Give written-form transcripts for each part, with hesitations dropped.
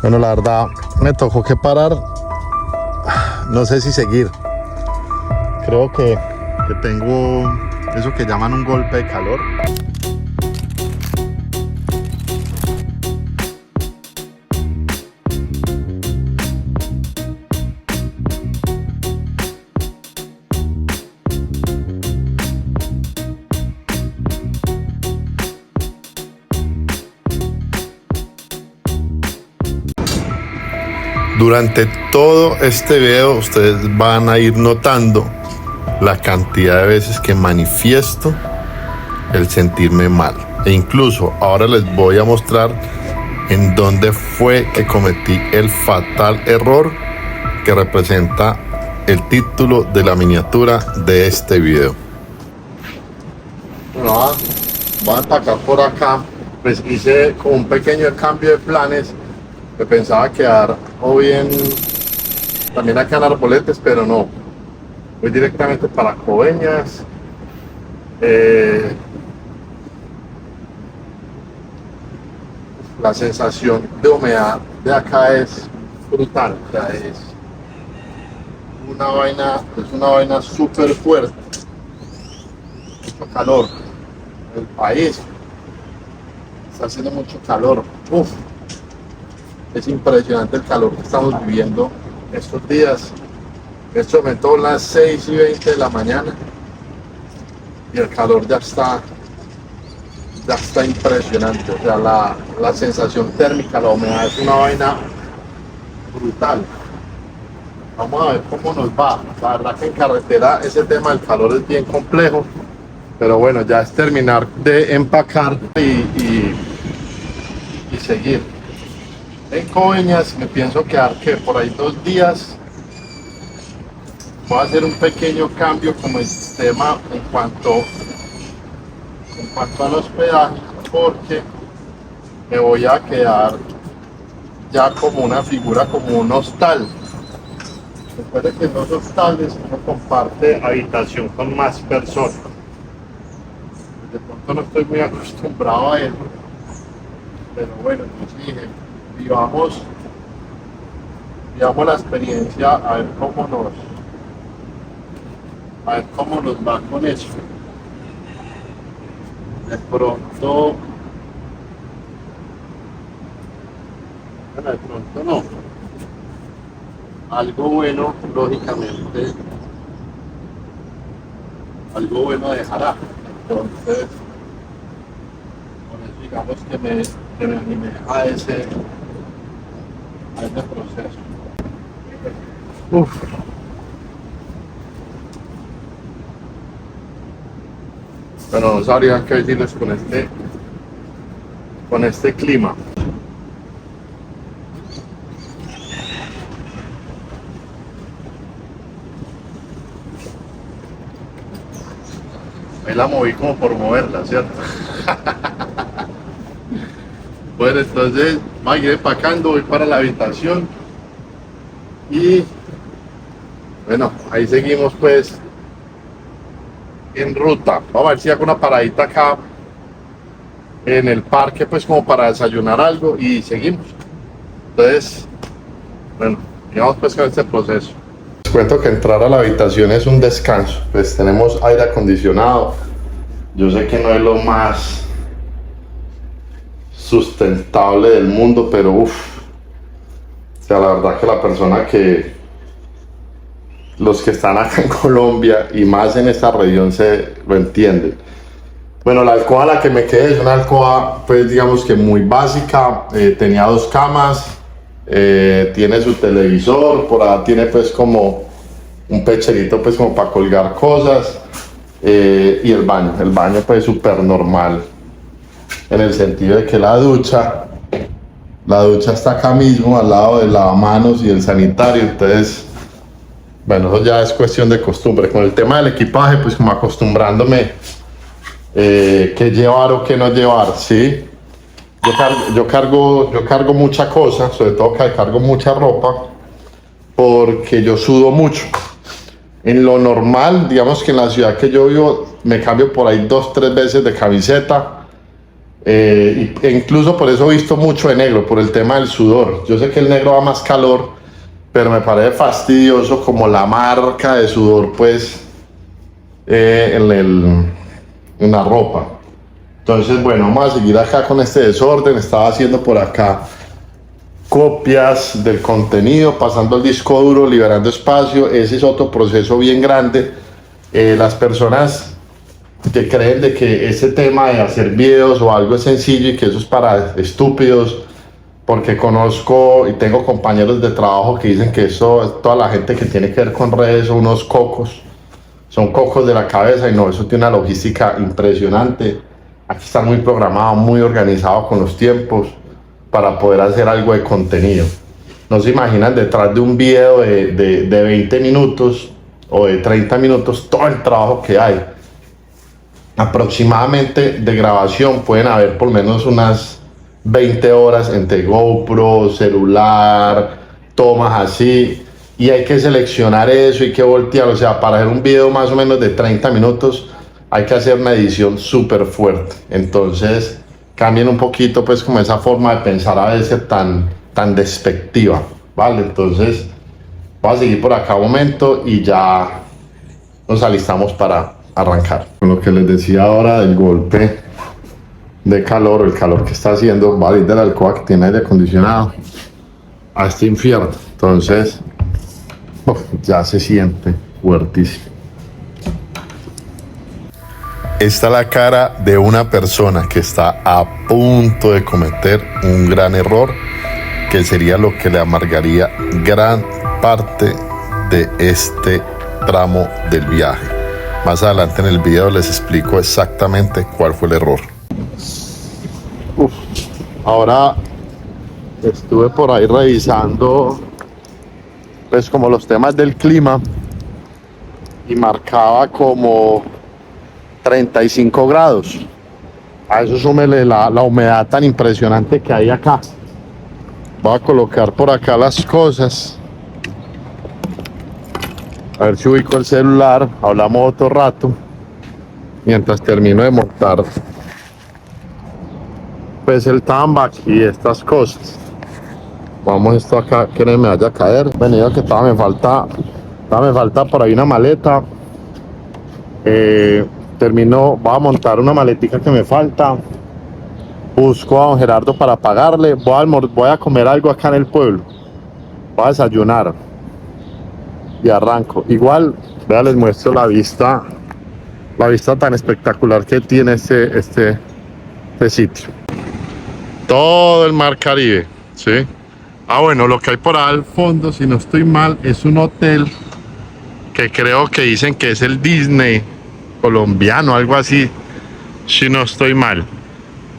Bueno, la verdad me tocó que parar. No sé si seguir. Creo que tengo eso que llaman un golpe de calor. Durante todo este video ustedes van a ir notando la cantidad de veces que manifiesto el sentirme mal. E incluso ahora les voy a mostrar en dónde fue que cometí el fatal error que representa el título de la miniatura de este video. Bueno, voy a empacar por acá. Pues hice como un pequeño cambio de planes. Me pensaba quedar hoy también acá en Arboletes, pero no. Voy directamente para Coveñas. La sensación de humedad de acá es brutal. O sea, es una vaina súper fuerte. Mucho calor. El país está haciendo mucho calor. Uf. Es impresionante el calor que estamos viviendo estos días. En este momento son las 6:20 de la mañana y el calor ya está impresionante. O sea, la sensación térmica, la humedad es una vaina brutal. Vamos a ver cómo nos va. La verdad que en carretera ese tema del calor es bien complejo, pero bueno, ya es terminar de empacar y seguir. En Coveñas me pienso quedar que por ahí 2 días. Voy a hacer un pequeño cambio como el sistema en cuanto al hospedaje, porque me voy a quedar ya como una figura, como un hostal. Después de que en los hostales uno comparte habitación con más personas. De pronto no estoy muy acostumbrado a eso, pero bueno, yo dije, vivamos la experiencia, a ver cómo nos va con eso. De pronto no. Algo bueno, lógicamente, algo bueno dejará. Entonces, por eso digamos que me animé a ese proceso. Bueno, no sabría qué decirles con este clima. Ahí la moví como por moverla, ¿cierto? Bueno, entonces voy a ir empacando, voy para la habitación y bueno, ahí seguimos pues en ruta. Vamos a ver si hago una paradita acá en el parque pues como para desayunar algo y seguimos. Entonces, bueno, digamos pues con este proceso. Les cuento que entrar a la habitación es un descanso, pues tenemos aire acondicionado. Yo sé que no es lo más sustentable del mundo, pero o sea, la verdad que la persona los que están acá en Colombia y más en esta región se lo entienden. Bueno, la alcoba a la que me quedé es una alcoba pues digamos que muy básica. Tenía 2 camas, tiene su televisor, por ahí tiene pues como un pecherito pues como para colgar cosas, y el baño pues súper normal, en el sentido de que la ducha está acá mismo al lado del lavamanos y el sanitario. Entonces, bueno, eso ya es cuestión de costumbre. Con el tema del equipaje, pues como acostumbrándome qué llevar o qué no llevar, ¿sí? Yo cargo mucha cosa, sobre todo que cargo mucha ropa, porque yo sudo mucho. En lo normal, digamos que en la ciudad que yo vivo, me cambio por ahí 2-3 veces de camiseta. E incluso por eso he visto mucho de negro, por el tema del sudor. Yo sé que el negro da más calor, pero me parece fastidioso como la marca de sudor, pues, en la ropa. Entonces, bueno, vamos a seguir acá con este desorden. Estaba haciendo por acá copias del contenido, pasando al disco duro, liberando espacio. Ese es otro proceso bien grande. Las personas que creen de que ese tema de hacer videos o algo es sencillo y que eso es para estúpidos, porque conozco y tengo compañeros de trabajo que dicen que eso, toda la gente que tiene que ver con redes son unos cocos, son cocos de la cabeza, y no, eso tiene una logística impresionante. Hay que estar muy programado, muy organizado con los tiempos para poder hacer algo de contenido. No se imaginan detrás de un video de 20 minutos o de 30 minutos todo el trabajo que hay. Aproximadamente de grabación pueden haber por lo menos unas 20 horas entre GoPro, celular, tomas así, y hay que seleccionar eso, hay que voltear, o sea, para hacer un video más o menos de 30 minutos hay que hacer una edición súper fuerte. Entonces cambien un poquito pues como esa forma de pensar a veces tan despectiva, ¿vale? Entonces voy a seguir por acá un momento y ya nos alistamos para arrancar. Con lo que les decía ahora del golpe de calor, el calor que está haciendo, va a ir de la alcoba que tiene aire acondicionado a este infierno. Entonces, ya se siente fuertísimo. Esta es la cara de una persona que está a punto de cometer un gran error, que sería lo que le amargaría gran parte de este tramo del viaje. Más adelante en el video les explico exactamente cuál fue el error. Ahora estuve por ahí revisando pues como los temas del clima y marcaba como 35 grados. A eso súmele la humedad tan impresionante que hay acá. Voy a colocar por acá las cosas. A ver si ubico el celular, hablamos otro rato, mientras termino de montar pues el tambac y estas cosas. Vamos esto acá, que no me vaya a caer. Venido que todavía me falta por ahí una maleta. Voy a montar una maletica que me falta. Busco a don Gerardo para pagarle. Voy a comer algo acá en el pueblo. Voy a desayunar y arranco. Igual, vean, les muestro la vista tan espectacular que tiene este sitio. Todo el mar Caribe, ¿sí? Bueno, lo que hay por ahí al fondo, si no estoy mal, es un hotel que creo que dicen que es el Disney colombiano, algo así, si no estoy mal.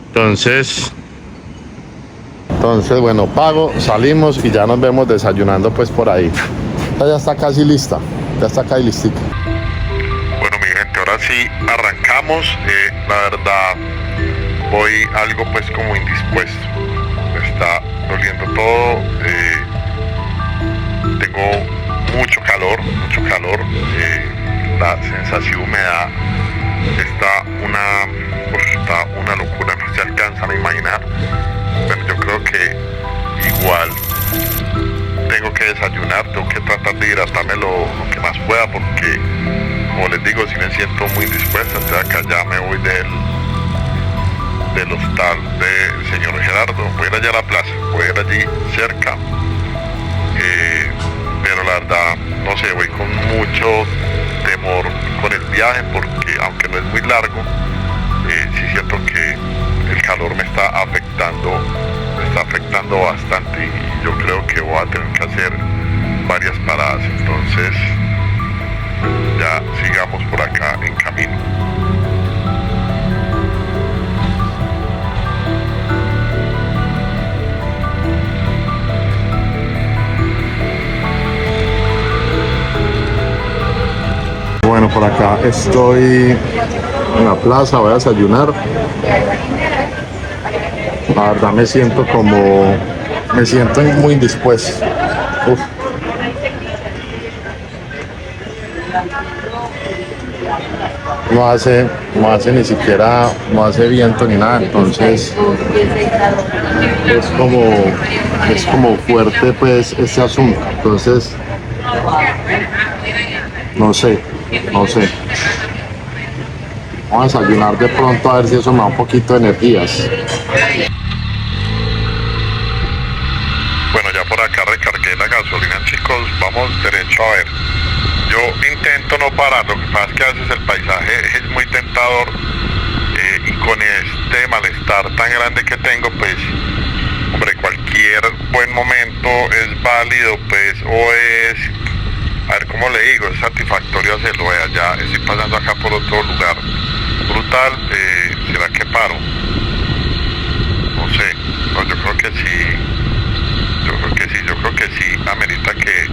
Entonces, bueno, pago, salimos y ya nos vemos desayunando pues por ahí. Ya está casi lista, ya está casi listica. Bueno, mi gente, ahora sí arrancamos. La verdad, voy algo pues como indispuesto. Me está doliendo todo. Tengo mucho calor. La sensación de humedad está una locura, no se alcanzan a imaginar. Pero yo creo que igual tengo que desayunar, tengo que tratar de hidratarme lo que más pueda, porque como les digo, si me siento muy indispuesta. Entonces acá ya me voy del hostal del señor Gerardo. Voy a ir allá a la plaza, voy a ir allí cerca, pero la verdad, no sé, voy con mucho temor con el viaje, porque aunque no es muy largo, sí siento que el calor me está afectando bastante, y yo creo que voy a tener que hacer varias paradas. Entonces ya sigamos por acá en camino. Bueno, por acá estoy en la plaza, voy a desayunar. La verdad me siento muy indispuesto. no hace ni siquiera, no hace viento ni nada, entonces es como, es como fuerte pues ese asunto, entonces no sé, vamos a desayunar de pronto a ver si eso me da un poquito de energías. Bueno, ya por acá recargué la gasolina, chicos, vamos derecho a ver. Yo intento no parar, lo que pasa es que a veces el paisaje es muy tentador y con este malestar tan grande que tengo, pues, hombre, cualquier buen momento es válido, pues, o es, a ver cómo le digo, es satisfactorio hacerlo. Vea, ya estoy pasando acá por otro lugar brutal, ¿será que paro? No sé, no, yo creo que sí. Yo creo que sí, amerita que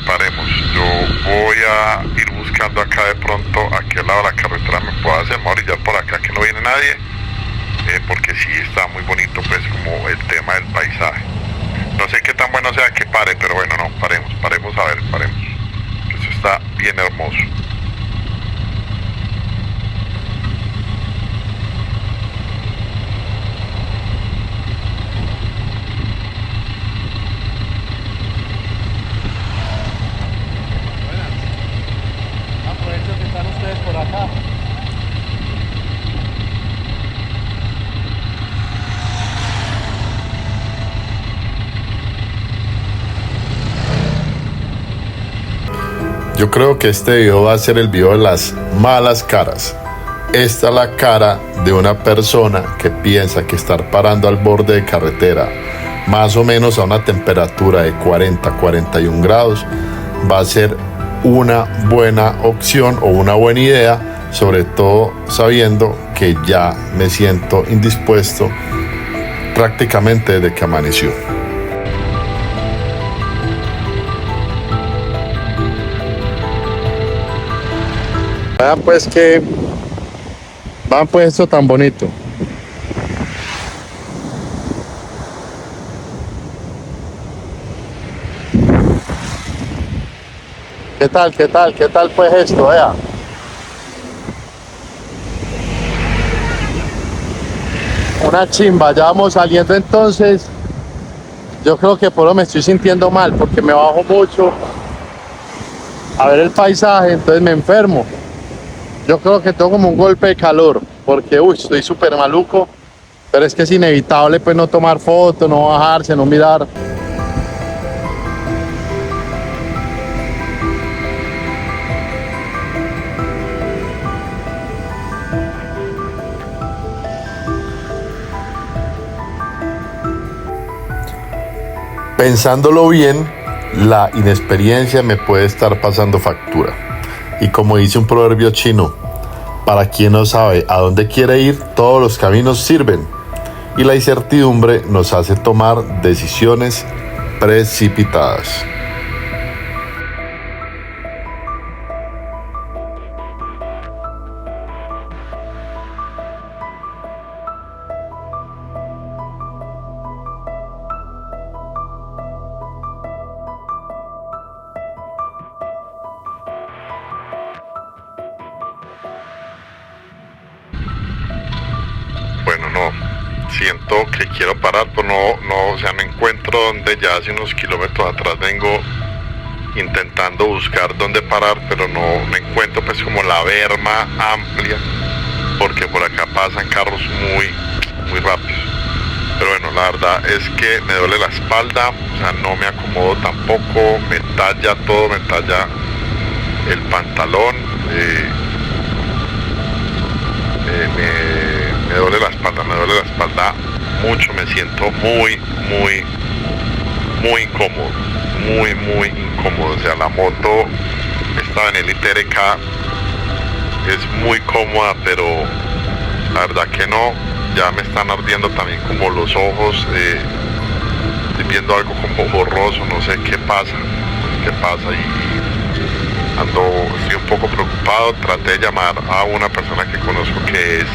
paremos. Yo voy a ir buscando acá de pronto a qué lado de la carretera me puedo hacer, me voy a orillar por acá que no viene nadie, porque sí está muy bonito pues como el tema del paisaje. No sé qué tan bueno sea que pare, pero bueno, no, paremos a ver, paremos. Eso está bien hermoso. Aprovecho que están ustedes por acá. Yo creo que este video va a ser el video de las malas caras. Esta es la cara de una persona que piensa que estar parando al borde de carretera, más o menos a una temperatura de 40-41 grados, va a ser una buena opción o una buena idea, sobre todo sabiendo que ya me siento indispuesto prácticamente desde que amaneció. Vean pues esto tan bonito. ¿Qué tal pues esto, vea? Una chimba, ya vamos saliendo entonces. Yo creo que por eso me estoy sintiendo mal, porque me bajo mucho a ver el paisaje, entonces me enfermo. Yo creo que tengo como un golpe de calor, porque estoy súper maluco, pero es que es inevitable pues no tomar fotos, no bajarse, no mirar. Pensándolo bien, la inexperiencia me puede estar pasando factura. Y como dice un proverbio chino, para quien no sabe a dónde quiere ir, todos los caminos sirven. Y la incertidumbre nos hace tomar decisiones precipitadas. Bueno, no, siento que quiero parar, pero no, o sea, me encuentro donde ya hace unos kilómetros atrás vengo intentando buscar dónde parar, pero no encuentro pues como la berma amplia, porque por acá pasan carros muy rápidos. Pero bueno, la verdad es que me duele la espalda, o sea, no me acomodo tampoco, me talla todo, me talla el pantalón, me duele la espalda mucho, me siento muy incómodo, muy incómodo. O sea, la moto, esta Benelli TRK es muy cómoda, pero la verdad que no, ya me están ardiendo también como los ojos, estoy viendo algo como borroso, no sé qué pasa y estoy un poco preocupado. Traté de llamar a una persona que conozco que es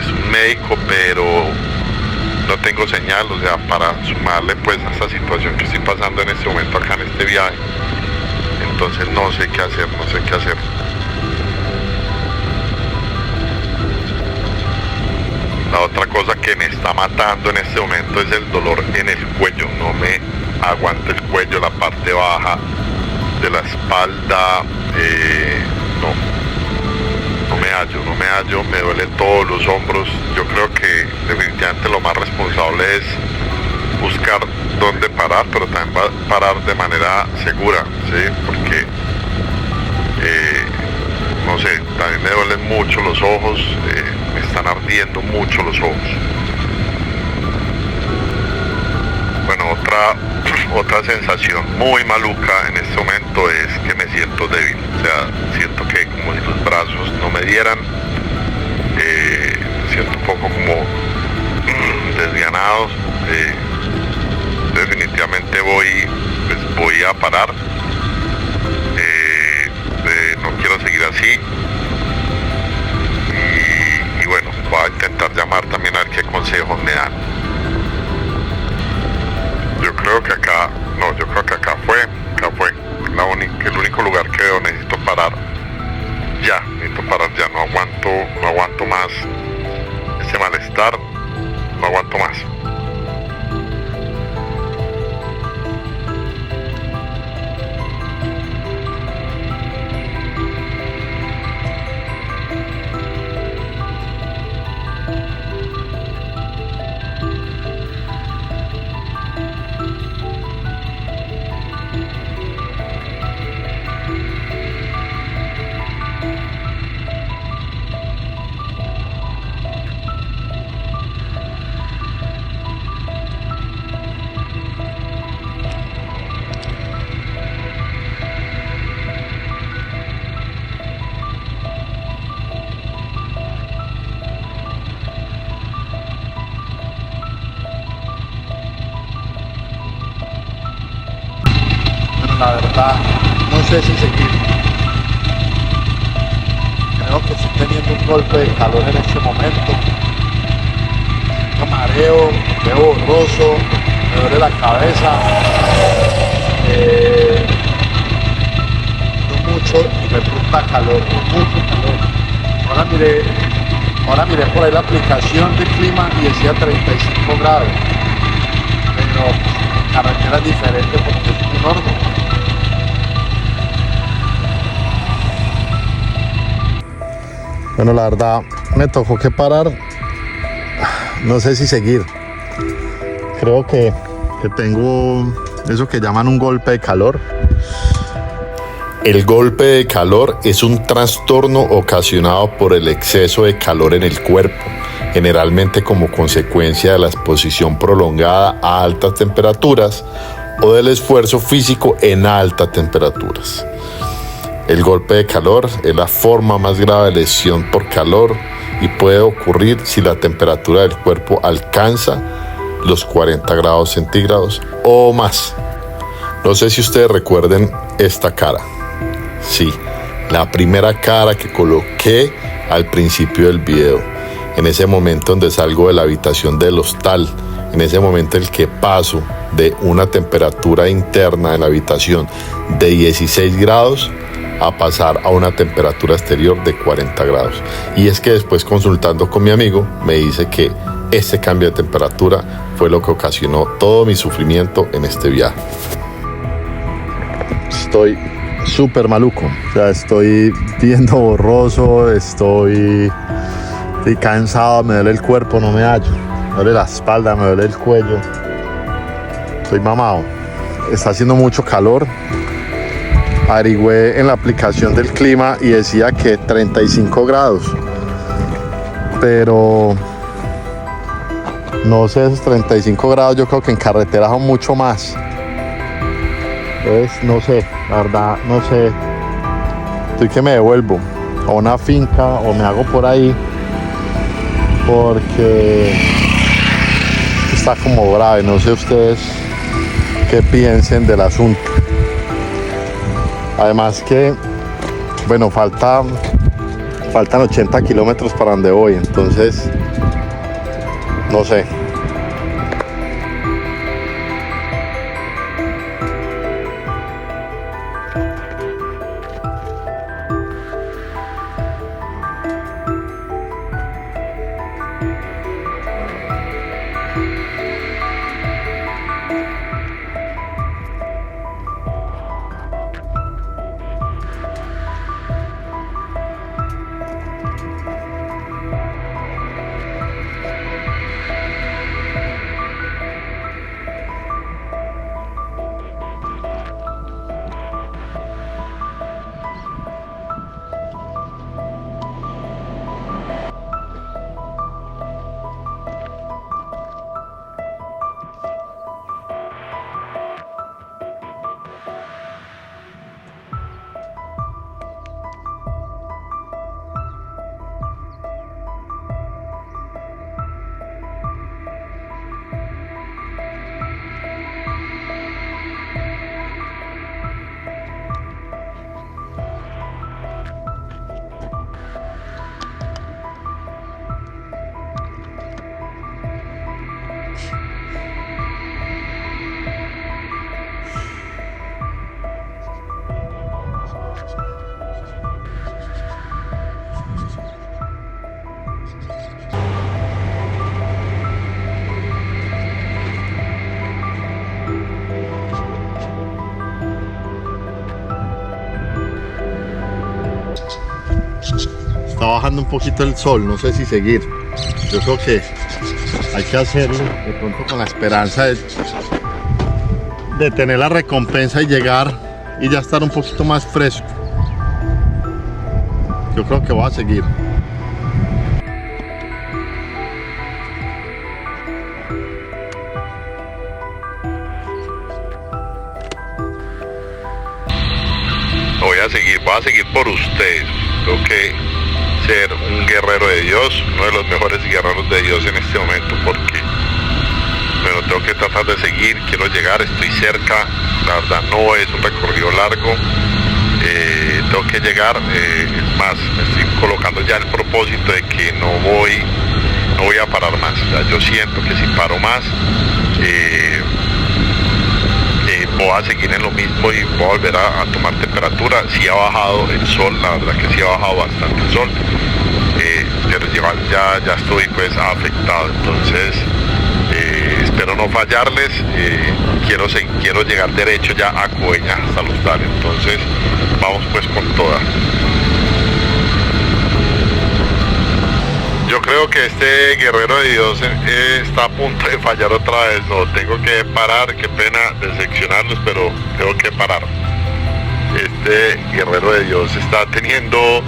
un médico, pero no tengo señal, o sea, para sumarle pues a esta situación que estoy pasando en este momento acá en este viaje. entonces no sé qué hacer, no sé qué hacer. La otra cosa que me está matando en este momento es el dolor en el cuello. No me aguanta el cuello, la parte baja de la espalda. No me hallo, me duelen todos los hombros. Yo creo que definitivamente lo más responsable es buscar dónde parar, pero también va a parar de manera segura, ¿sí? Porque no sé, también me duelen mucho los ojos, me están ardiendo mucho los ojos. Bueno, otra sensación muy maluca en este momento es que me siento débil, o sea, siento que como si los brazos no me dieran, me siento un poco como desganado. Definitivamente voy a parar. No quiero seguir así y bueno, voy a intentar llamar también a ver qué consejos me dan. Yo creo que acá fue el único lugar que veo. Necesito parar ya, no aguanto más ese malestar, no aguanto más. La verdad, no sé si seguir. Creo que estoy teniendo un golpe de calor en este momento. Siento mareo, me veo borroso, me duele la cabeza. Mucho y me produce calor, mucho calor. Ahora miré por ahí la aplicación de clima y decía 35 grados. Pero la carretera es diferente porque es un horno. Bueno, la verdad me tocó que parar, no sé si seguir. Creo que tengo eso que llaman un golpe de calor. El golpe de calor es un trastorno ocasionado por el exceso de calor en el cuerpo, generalmente como consecuencia de la exposición prolongada a altas temperaturas o del esfuerzo físico en altas temperaturas. El golpe de calor es la forma más grave de lesión por calor y puede ocurrir si la temperatura del cuerpo alcanza los 40 grados centígrados o más. No sé si ustedes recuerden esta cara. Sí, la primera cara que coloqué al principio del video. En ese momento donde salgo de la habitación del hostal, en ese momento en el que paso de una temperatura interna de la habitación de 16 grados a pasar a una temperatura exterior de 40 grados. Y es que después, consultando con mi amigo, me dice que este cambio de temperatura fue lo que ocasionó todo mi sufrimiento en este viaje. Estoy súper maluco, o sea, estoy viendo borroso, estoy cansado, me duele el cuerpo, no me hallo, me duele la espalda, me duele el cuello, estoy mamado, está haciendo mucho calor. Averigüé en la aplicación del clima y decía que 35 grados, pero no sé, esos 35 grados yo creo que en carretera son mucho más. Entonces no sé, la verdad no sé, estoy que me devuelvo a una finca o me hago por ahí porque está como grave. No sé ustedes qué piensen del asunto. Además que, bueno, faltan 80 kilómetros para donde voy, entonces, no sé. está bajando un poquito el sol, no sé si seguir. Yo creo que hay que hacerlo de pronto con la esperanza de tener la recompensa y llegar y ya estar un poquito más fresco. Yo creo que voy a seguir. Voy a seguir por ustedes. Tengo que ser un guerrero de Dios, uno de los mejores guerreros de Dios en este momento, porque bueno, tengo que tratar de seguir, quiero llegar, estoy cerca, la verdad no es un recorrido largo, tengo que llegar, es más, me estoy colocando ya el propósito de que no voy a parar más. O sea, yo siento que si paro más, voy a seguir en lo mismo y voy a volver a tomar temperatura. Sí ha bajado el sol, la verdad que sí ha bajado bastante el sol, pero ya estoy pues afectado, entonces espero no fallarles. Quiero llegar derecho ya a Coveñas hasta el hostal, entonces vamos pues con toda. Yo creo que este guerrero de Dios está a punto de fallar otra vez. No, tengo que parar, qué pena decepcionarlos, pero tengo que parar. Este guerrero de Dios está teniendo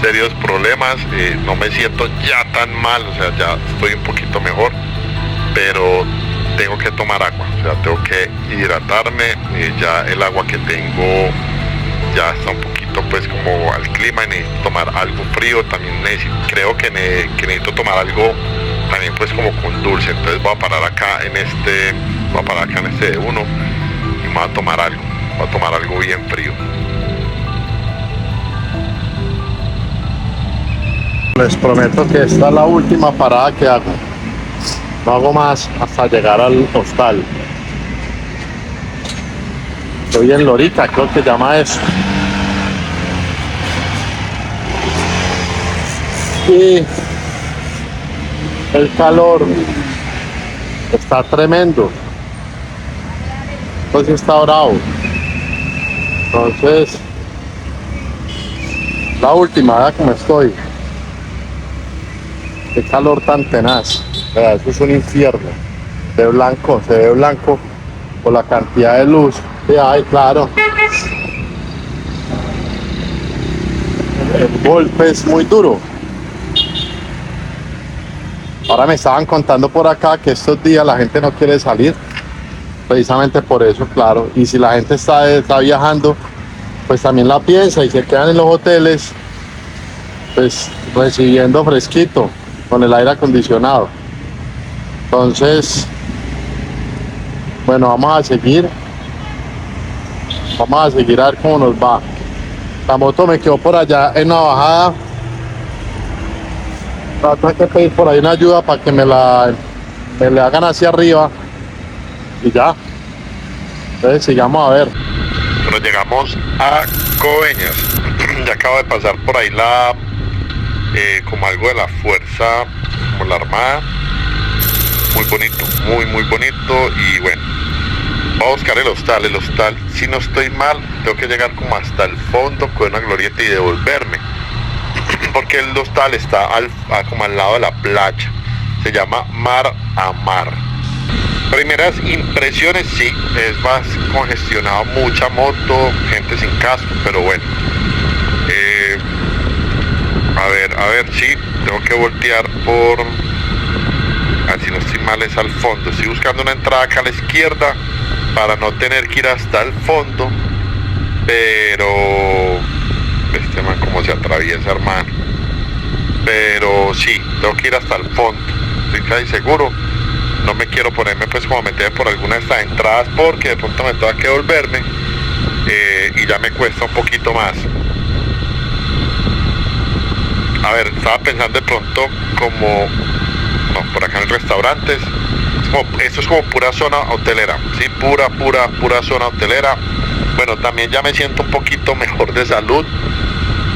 serios problemas. No me siento ya tan mal, o sea, ya estoy un poquito mejor, pero tengo que tomar agua, o sea, tengo que hidratarme. Ya el agua que tengo ya está un poquito pues como al clima, necesito tomar algo frío, también creo que necesito tomar algo también pues como con dulce, entonces voy a parar acá en este de uno y me voy a tomar algo bien frío. Les prometo que esta es la última parada que hago, no hago más hasta llegar al hostal. Estoy en Lorica, creo que llama eso. Y el calor está tremendo, entonces está bravo. Entonces, la última, vea cómo estoy. Qué calor tan tenaz. Vea, eso es un infierno. Se ve blanco por la cantidad de luz que hay, claro. El golpe es muy duro. Ahora me estaban contando por acá que estos días la gente no quiere salir, precisamente por eso, claro. Y si la gente está viajando, pues también la piensa y se quedan en los hoteles, pues recibiendo fresquito, con el aire acondicionado. Entonces, bueno, vamos a seguir a ver cómo nos va. La moto me quedó por allá en una bajada. Hay que pedir por ahí una ayuda para que me le hagan hacia arriba y ya. Entonces sigamos a ver. Bueno, llegamos a Coveñas. Ya acabo de pasar por ahí como algo de la fuerza, como la armada. Muy bonito, muy bonito. Y bueno, voy a buscar el hostal. Si no estoy mal, tengo que llegar como hasta el fondo con una glorieta y devolverme, porque el hostal está como al lado de la playa. Se llama Mar a Mar. Primeras impresiones, sí, es más congestionado, mucha moto, gente sin casco, pero bueno. A ver, sí, tengo que voltear por... Así no estoy mal, es al fondo. Estoy buscando una entrada acá a la izquierda para no tener que ir hasta el fondo, pero... Este man como se atraviesa, hermano. Pero sí, tengo que ir hasta el fondo. Estoy casi seguro. No me quiero ponerme pues como a meter por alguna de estas entradas, porque de pronto me tengo que volverme y ya me cuesta un poquito más. A ver, estaba pensando de pronto como... No, por acá en restaurantes. Esto es como pura zona hotelera. Sí, pura zona hotelera. Bueno, también ya me siento un poquito mejor de salud.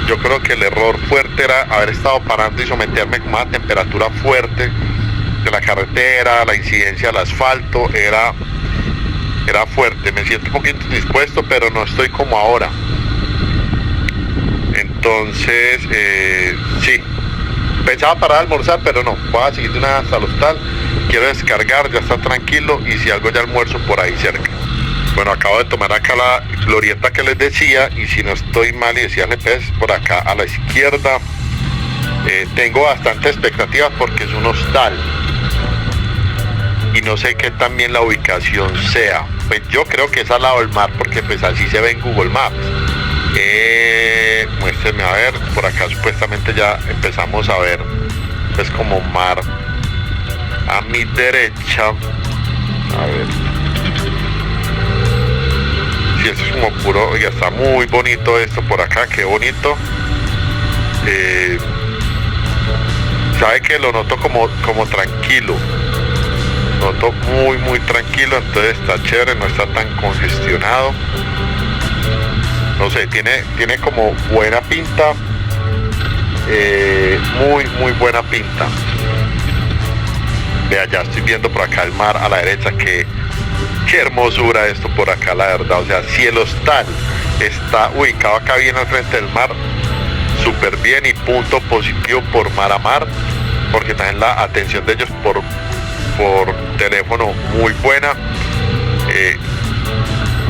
Yo creo que el error fuerte era haber estado parando y someterme como a una temperatura fuerte de la carretera, la incidencia del asfalto, era fuerte. Me siento un poquito indispuesto, pero no estoy como ahora. Entonces, sí, pensaba parar a almorzar, pero no, voy a seguir de una hasta el hostal. Quiero descargar, ya está tranquilo, y si algo ya almuerzo por ahí cerca. Bueno, acabo de tomar acá la glorieta que les decía, y si no estoy mal y decía el GPS, por acá a la izquierda. Tengo bastante expectativas porque es un hostal y no sé qué también la ubicación sea. Pues yo creo que es al lado del mar, porque pues así se ve en Google Maps. Muéstrenme a ver, por acá supuestamente ya empezamos a ver pues como mar a mi derecha. A ver, si eso es como puro, oiga, está muy bonito esto por acá, qué bonito. Sabe que lo noto como tranquilo, noto muy tranquilo, entonces está chévere, no está tan congestionado. No sé, tiene como buena pinta, muy buena pinta. Vea, ya estoy viendo por acá el mar a la derecha, qué hermosura esto por acá, la verdad. O sea, si el hostal está ubicado acá bien al frente del mar, súper bien, y punto positivo por mar a mar, porque también la atención de ellos por teléfono muy buena.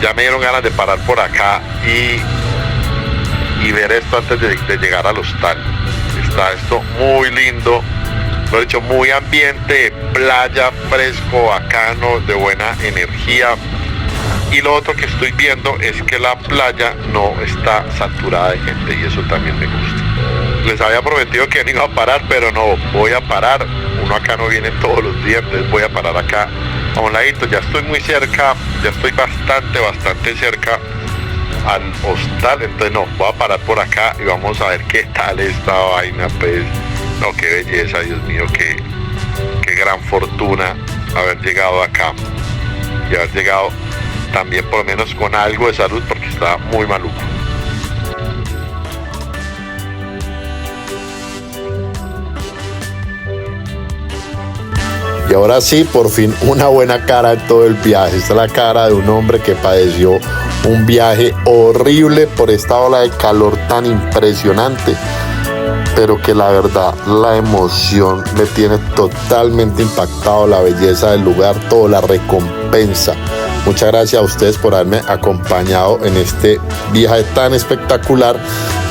Ya me dieron ganas de parar por acá y ver esto antes de llegar al hostal. Está esto muy lindo, lo he dicho, muy ambiente, playa, fresco, bacano, de buena energía. Y lo otro que estoy viendo es que la playa no está saturada de gente, y eso también me gusta. Les había prometido que no iba a parar, pero no, voy a parar. Uno acá no viene todos los días, entonces voy a parar acá a un ladito. Ya estoy muy cerca, ya estoy bastante cerca al hostal, entonces no, voy a parar por acá y vamos a ver qué tal esta vaina. Pues no, qué belleza, Dios mío, qué gran fortuna haber llegado acá y haber llegado también por lo menos con algo de salud, porque estaba muy maluco. Y ahora sí, por fin, una buena cara en todo el viaje. Esta es la cara de un hombre que padeció un viaje horrible por esta ola de calor tan impresionante, pero que la verdad, la emoción me tiene totalmente impactado, la belleza del lugar, todo, la recompensa. Muchas gracias a ustedes por haberme acompañado en este viaje tan espectacular,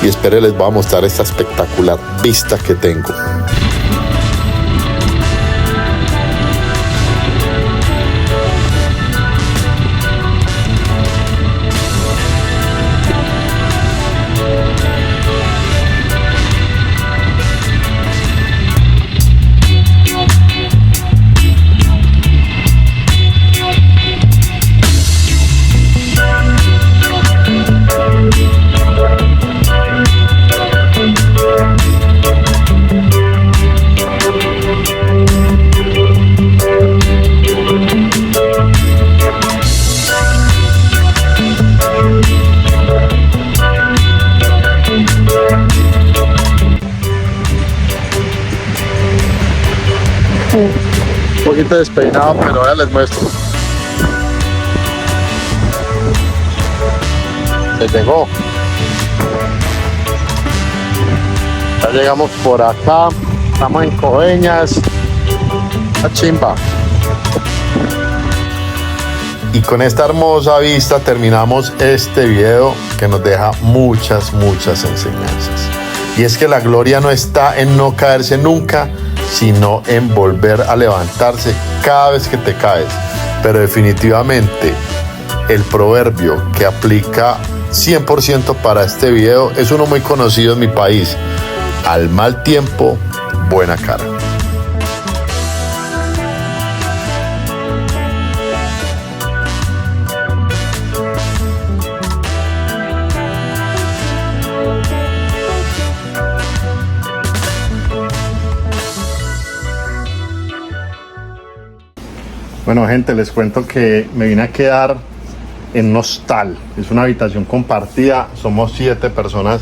y espero les voy a mostrar esta espectacular vista que tengo. Un poquito despeinado, pero ahora les muestro. Se llegó. Ya llegamos por acá. Estamos en Coveñas. La chimba. Y con esta hermosa vista terminamos este video que nos deja muchas enseñanzas. Y es que la gloria no está en no caerse nunca, sino en volver a levantarse cada vez que te caes. Pero definitivamente el proverbio que aplica 100% para este video es uno muy conocido en mi país: al mal tiempo, buena cara. Bueno, gente, les cuento que me vine a quedar en un hostal. Es una habitación compartida, somos 7 personas.